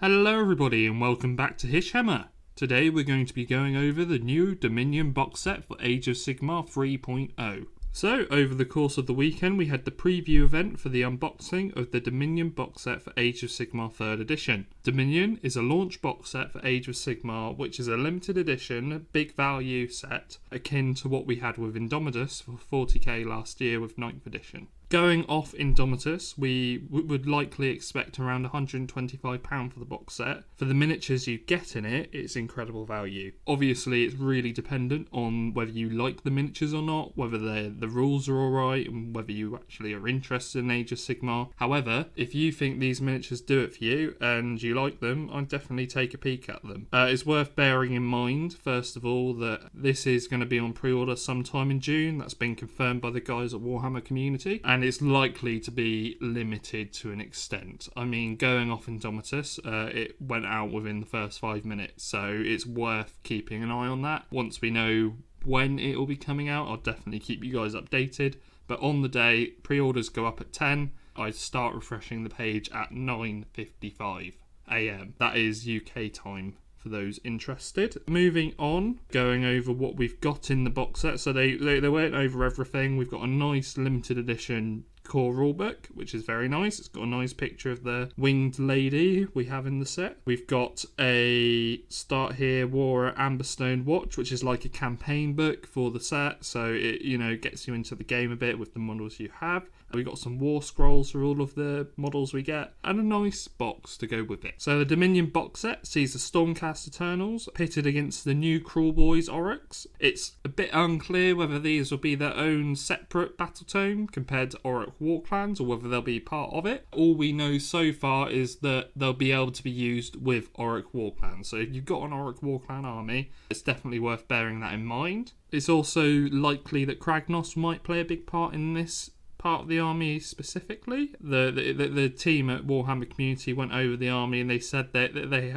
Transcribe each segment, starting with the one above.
Hello everybody and welcome back to Hysh Hammer. Today we're going to be going over the new Dominion box set for Age of Sigmar 3.0. So, over the course of the weekend we had the preview event for the unboxing of the Dominion box set for Age of Sigmar 3rd edition. Dominion is a launch box set for Age of Sigmar, which is a limited edition, big value set, akin to what we had with Indomitus for 40k last year with 9th edition. Going off Indomitus, we would likely expect around £125 for the box set. For the miniatures you get in it, it's incredible value. Obviously, it's really dependent on whether you like the miniatures or not, whether the rules are alright, and whether you actually are interested in Age of Sigmar. However, if you think these miniatures do it for you, and you like them, I'd definitely take a peek at them. It's worth bearing in mind, first of all, that this is going to be on pre-order sometime in June. That's been confirmed by the guys at Warhammer Community, and it's likely to be limited to an extent. I mean, going off Indomitus, it went out within the first 5 minutes, so it's worth keeping an eye on that. Once we know when it will be coming out, I'll definitely keep you guys updated. But on the day, pre-orders go up at 10. I start refreshing the page at 9:55 AM. That is UK time for those interested. Moving on, going over what we've got in the box set. So they went over everything. We've got a nice limited edition core rulebook, which is very nice. It's got a nice picture of the winged lady we have in the set. We've got a Start Here War Amberstone Watch, which is like a campaign book for the set, so it gets you into the game a bit with the models you have. We've got some war scrolls for all of the models we get, and a nice box to go with it. So the Dominion box set sees the Stormcast Eternals pitted against the new Cruel Boys Oryx. It's a bit unclear whether these will be their own separate battle tome compared to Oryx War Clans, or whether they'll be part of it. All we know so far is that they'll be able to be used with Oryx War Clans. So if you've got an Oryx War Clan army, it's definitely worth bearing that in mind. It's also likely that Kragnos might play a big part in this part of the army specifically. The team at Warhammer Community went over the army and they said that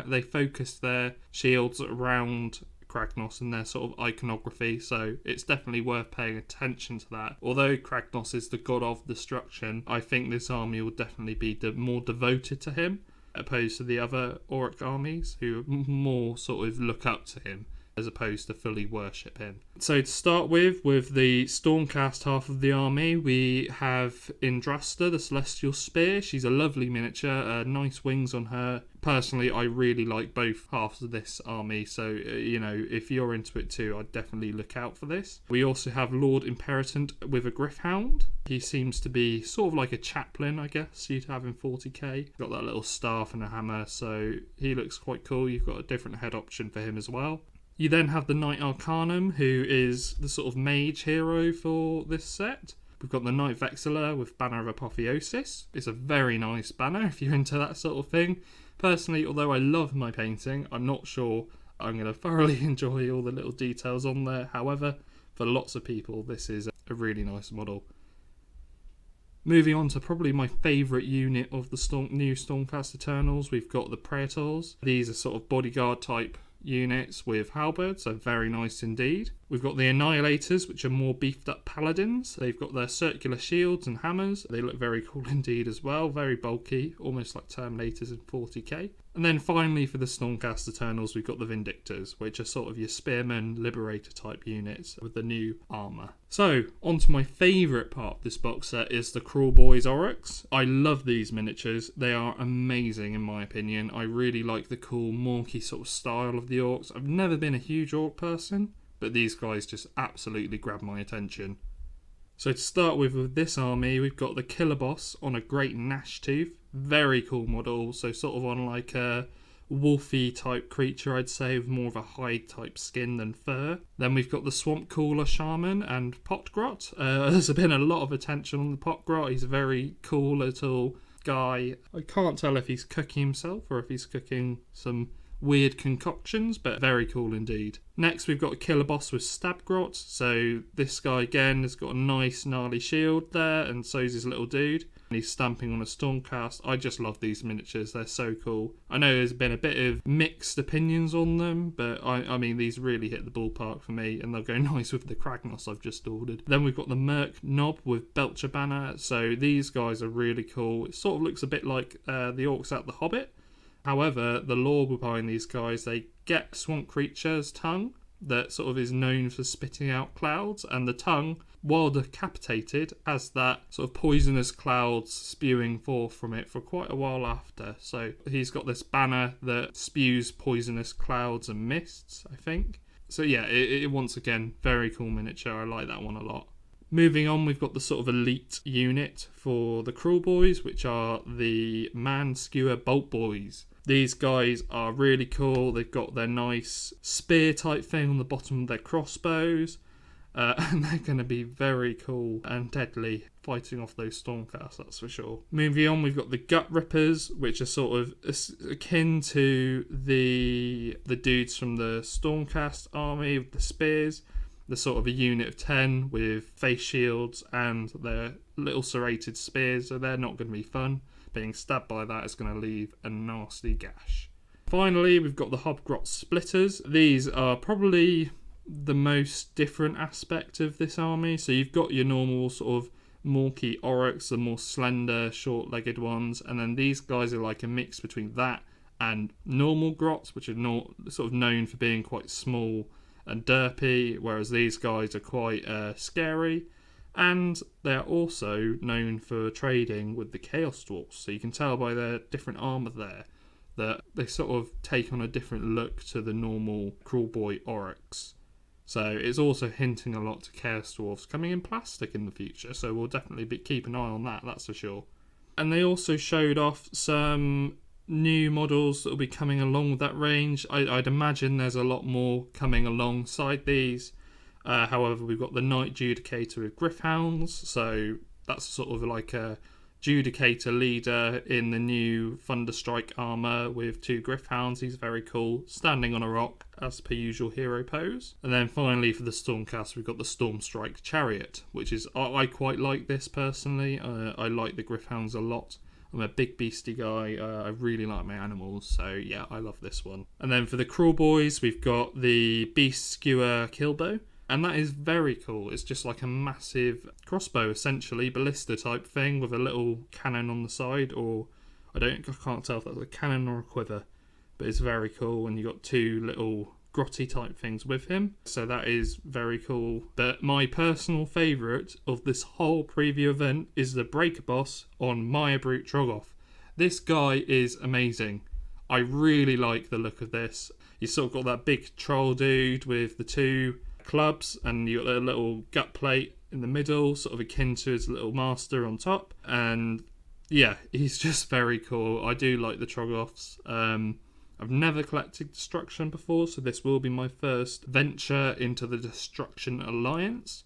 they focused their shields around Kragnos and their sort of iconography, so it's definitely worth paying attention to that. Although Kragnos is the god of destruction, I think this army will definitely be more devoted to him, opposed to the other Auric armies who more sort of look up to him as opposed to fully worship him. So to start with the Stormcast half of the army, we have Indrasta, the Celestial Spear. She's a lovely miniature, nice wings on her. Personally, I really like both halves of this army, so if you're into it too, I'd definitely look out for this. We also have Lord Imperatant with a Gryph-hound. He seems to be sort of like a chaplain, I guess, you'd have in 40k. Got that little staff and a hammer, so he looks quite cool. You've got a different head option for him as well. You then have the Knight Arcanum, who is the sort of mage hero for this set. We've got the Knight Vexilla with Banner of Apotheosis. It's a very nice banner if you're into that sort of thing. Personally, although I love my painting, I'm not sure I'm going to thoroughly enjoy all the little details on there. However, for lots of people, this is a really nice model. Moving on to probably my favourite unit of the new Stormcast Eternals, we've got the Praetors. These are sort of bodyguard type units with halberds, so very nice indeed. We've got the Annihilators, which are more beefed up paladins. They've got their circular shields and hammers. They look very cool indeed as well, very bulky, almost like Terminators in 40k. And then finally for the Stormcast Eternals, we've got the Vindictors, which are sort of your Spearman Liberator type units with the new armour. So, on to my favourite part of this box set is the Cruel Boys Oryx. I love these miniatures. They are amazing in my opinion. I really like the cool, morky sort of style of the orcs. I've never been a huge orc person, but these guys just absolutely grab my attention. So to start with this army, we've got the Killer Boss on a Great Gnash Tooth. Very cool model, so sort of on like a wolfy type creature, I'd say, with more of a hide type skin than fur. Then we've got the Swamp Cooler Shaman and Potgrot. There's been a lot of attention on the Potgrot. He's a very cool little guy. I can't tell if he's cooking himself or if he's cooking some weird concoctions, but very cool indeed. Next we've got a Killer Boss with Stabgrot. So this guy again has got a nice gnarly shield there, and so's his little dude. And he's stamping on a Stormcast. I just love these miniatures, they're so cool. I know there's been a bit of mixed opinions on them, but I mean these really hit the ballpark for me, and they'll go nice with the Kragnos I've just ordered. Then we've got the Merc Knob with Belcher Banner. So these guys are really cool. It sort of looks a bit like the Orcs out the Hobbit. However, the lore behind these guys, they get swamp creatures' tongue that sort of is known for spitting out clouds, and the tongue, while decapitated, has that sort of poisonous clouds spewing forth from it for quite a while after. So he's got this banner that spews poisonous clouds and mists, I think. So yeah, it once again, very cool miniature. I like that one a lot. Moving on, we've got the sort of elite unit for the Cruel Boys, which are the Man Skewer Bolt Boys. These guys are really cool. They've got their nice spear type thing on the bottom of their crossbows. And they're going to be very cool and deadly fighting off those Stormcasts, that's for sure. Moving on, we've got the Gut Rippers, which are sort of akin to the dudes from the Stormcast army with the spears. They're sort of a unit of 10 with face shields and their little serrated spears, so they're not going to be fun. Being stabbed by that is going to leave a nasty gash. Finally, we've got the Hobgrot Splitters. These are probably the most different aspect of this army. So you've got your normal sort of Morky Oryx, the more slender, short-legged ones, and then these guys are like a mix between that and normal grots, which are not sort of known for being quite small and derpy, whereas these guys are quite scary. And they're also known for trading with the Chaos Dwarfs, so you can tell by their different armour there that they sort of take on a different look to the normal Cruel Boy Oryx. So it's also hinting a lot to Chaos Dwarfs coming in plastic in the future, so we'll definitely keep an eye on that, that's for sure. And they also showed off some new models that will be coming along with that range. I'd imagine there's a lot more coming alongside these. However, we've got the Knight Judicator with Griffhounds, so that's sort of like a Judicator leader in the new Thunderstrike armour with 2 Griffhounds. He's very cool, standing on a rock as per usual hero pose. And then finally for the Stormcast, we've got the Stormstrike Chariot, which is, I quite like this personally. I like the Griffhounds a lot. I'm a big beastie guy. I really like my animals, so yeah, I love this one. And then for the Cruel Boys, we've got the Beast Skewer Killbow. And that is very cool. It's just like a massive crossbow, essentially, ballista type thing with a little cannon on the side, or I can't tell if that's a cannon or a quiver, but it's very cool. And you got 2 little grotty type things with him, so that is very cool. But my personal favourite of this whole preview event is the Breaker Boss on Maya Brute Troggoth. This guy is amazing. I really like the look of this. You've sort of got that big troll dude with the 2 clubs, and you got a little gut plate in the middle, sort of akin to his little master on top. And yeah, he's just very cool. I do like the Troggoths. I've never collected Destruction before, so this will be my first venture into the Destruction Alliance,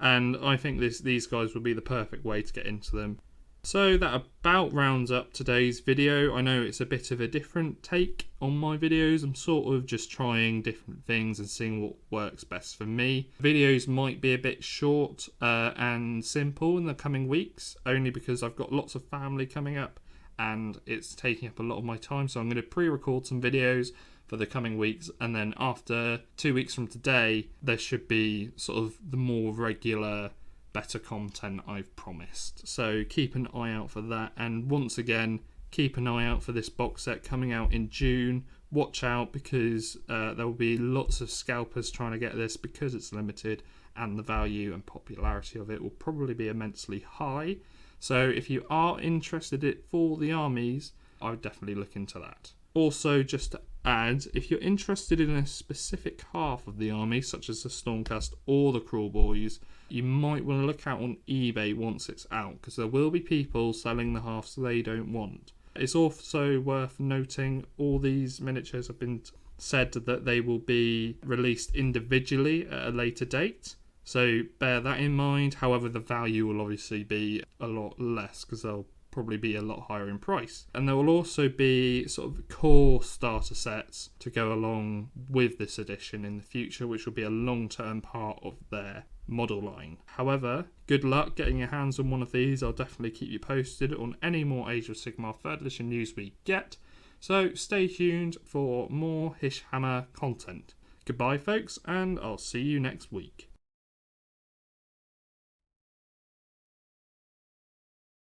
and I think these guys will be the perfect way to get into them. So that about rounds up today's video. I know it's a bit of a different take on my videos. I'm sort of just trying different things and seeing what works best for me. Videos might be a bit short and simple in the coming weeks, only because I've got lots of family coming up and it's taking up a lot of my time. So I'm going to pre-record some videos for the coming weeks, and then after 2 weeks from today, there should be sort of the more regular, better content I've promised. So keep an eye out for that, and once again, keep an eye out for this box set coming out in June. Watch out, because there will be lots of scalpers trying to get this because it's limited, and the value and popularity of it will probably be immensely high. So if you are interested in it for the armies, I would definitely look into that. Also, just to add, if you're interested in a specific half of the army, such as the Stormcast or the Cruel Boys, you might want to look out on eBay once it's out, because there will be people selling the halves they don't want. It's also worth noting all these miniatures have been said that they will be released individually at a later date, so bear that in mind. However, the value will obviously be a lot less because they'll probably be a lot higher in price. And there will also be sort of core starter sets to go along with this edition in the future, which will be a long-term part of their model line. However, good luck getting your hands on one of these. I'll definitely keep you posted on any more Age of Sigmar 3rd edition news we get. So stay tuned for more Hysh Hammer content. Goodbye folks, and I'll see you next week.